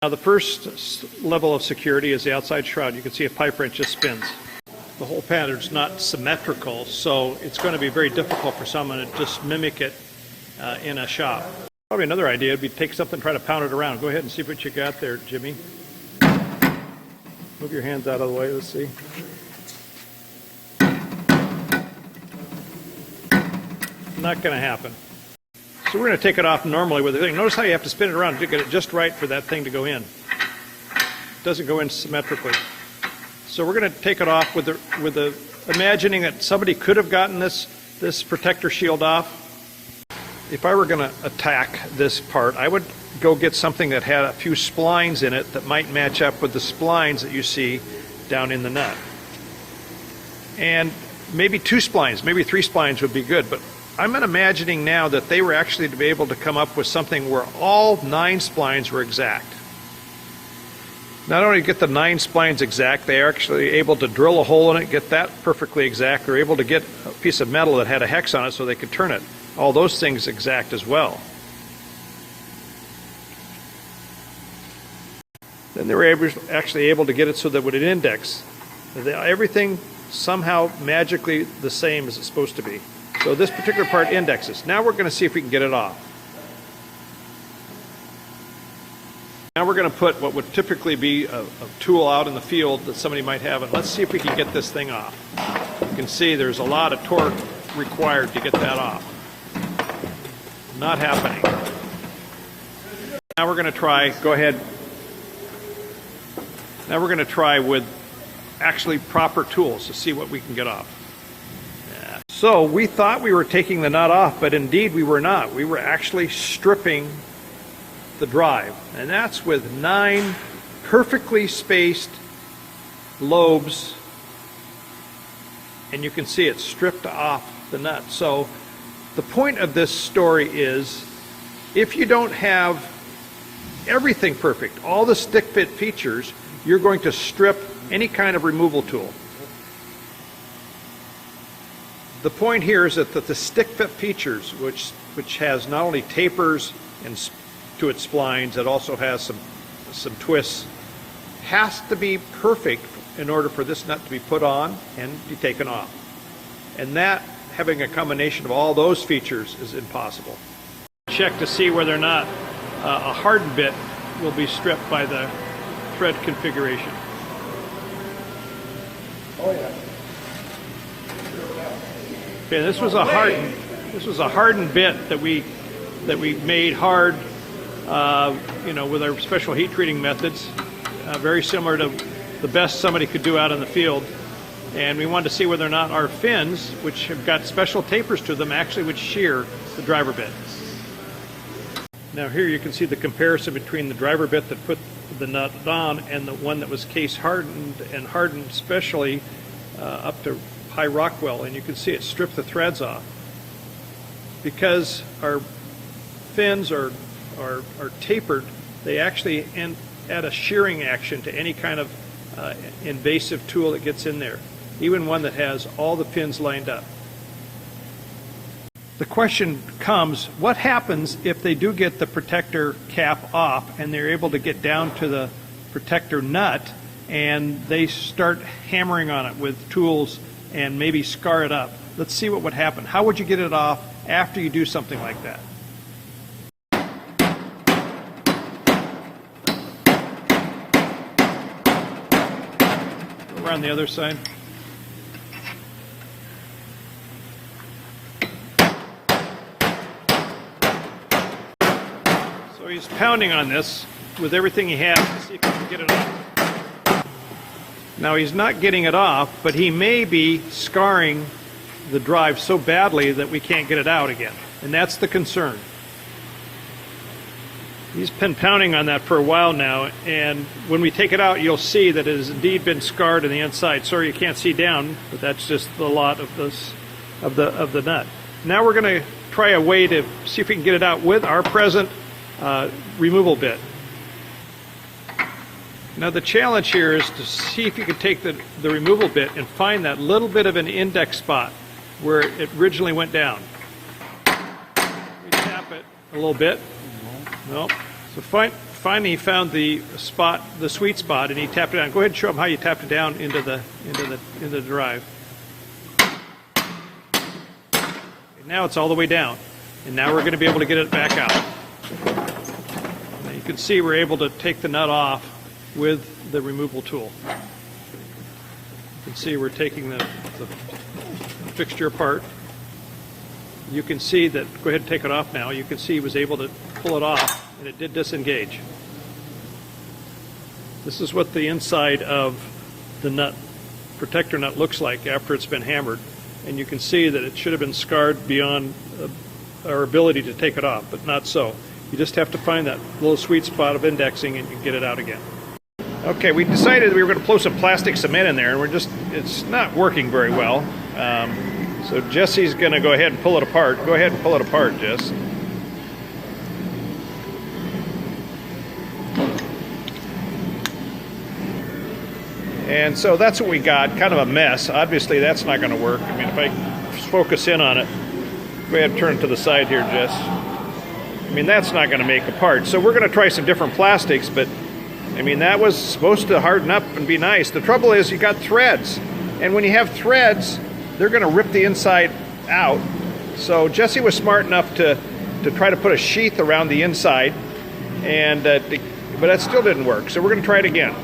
Now the first level of security is the outside shroud. You can see a pipe wrench just spins. The whole pattern's not symmetrical, so it's going to be very difficult for someone to just mimic it in a shop. Probably another idea would be to take something and try to pound it around. Go ahead and see what you got there, Jimmy. Move your hands out of the way, let's see. Not going to happen. So we're going to take it off normally with the thing. Notice how you have to spin it around to get it just right for that thing to go in. It doesn't go in symmetrically. So we're going to take it off with the imagining that somebody could have gotten this protector shield off. If I were going to attack this part, I would go get something that had a few splines in it that might match up with the splines that you see down in the nut. And maybe 2 splines, maybe 3 splines would be good, but I'm imagining now that they were actually to be able to come up with something where all 9 splines were exact. Not only get the 9 splines exact, they are actually able to drill a hole in it, get that perfectly exact. They're able to get a piece of metal that had a hex on it so they could turn it. All those things exact as well. Then they were actually able to get it so that it would index. Everything somehow magically the same as it's supposed to be. So this particular part indexes. Now we're going to see if we can get it off. Now we're going to put what would typically be a tool out in the field that somebody might have, and let's see if we can get this thing off. You can see there's a lot of torque required to get that off. Not happening. Now we're going to try, go ahead. Now we're going to try with actually proper tools to see what we can get off. Yeah. So we thought we were taking the nut off, but indeed we were not. We were actually stripping the drive, and that's with 9 perfectly spaced lobes, and you can see it stripped off the nut. So the point of this story is, if you don't have everything perfect, all the stick fit features, you're going to strip any kind of removal tool. The point here is that the stick fit features, which has not only tapers and to its splines, it also has some twists, has to be perfect in order for this nut to be put on and be taken off. And that, having a combination of all those features, is impossible. Check to see whether or not a hardened bit will be stripped by the thread configuration. Oh yeah. Okay, this was a hardened bit that we made hard, with our special heat treating methods, very similar to the best somebody could do out in the field. And we wanted to see whether or not our fins, which have got special tapers to them, actually would shear the driver bit. Now here you can see the comparison between the driver bit that put the nut on and the one that was case hardened and hardened specially up to high Rockwell, and you can see it stripped the threads off. Because our fins are tapered, they actually add a shearing action to any kind of invasive tool that gets in there, even one that has all the pins lined up. The question comes, what happens if they do get the protector cap off and they're able to get down to the protector nut and they start hammering on it with tools and maybe scar it up? Let's see what would happen. How would you get it off after you do something like that? Around the other side. So he's pounding on this with everything he has to see if he can get it off. Now he's not getting it off, but he may be scarring the drive so badly that we can't get it out again. And that's the concern. He's been pounding on that for a while now, and when we take it out, you'll see that it has indeed been scarred on the inside. Sorry you can't see down, but that's just the lot of the nut. Now we're going to try a way to see if we can get it out with our present removal bit. Now the challenge here is to see if you can take the removal bit and find that little bit of an index spot where it originally went down. We tap it a little bit. Nope. So finally he found the spot, the sweet spot, and he tapped it down. Go ahead and show him how you tapped it down into the drive. And now it's all the way down, and now we're going to be able to get it back out. Now you can see we're able to take the nut off with the removal tool. You can see we're taking the fixture apart. You can see that, go ahead and take it off now, you can see he was able to pull it off and it did disengage. This is what the inside of the nut, protector nut, looks like after it's been hammered, and you can see that it should have been scarred beyond our ability to take it off, but not so. You just have to find that little sweet spot of indexing and you can get it out again. Okay, we decided we were going to blow some plastic cement in there, and it's not working very well. So Jesse's going to go ahead and pull it apart. Go ahead and pull it apart, Jess. And so that's what we got, kind of a mess. Obviously that's not going to work. I mean, if I focus in on it, go ahead and turn it to the side here, Jess. I mean, that's not going to make a part. So we're going to try some different plastics, but I mean, that was supposed to harden up and be nice. The trouble is you got threads, and when you have threads, they're going to rip the inside out. So Jesse was smart enough to try to put a sheath around the inside, and but that still didn't work. So we're going to try it again.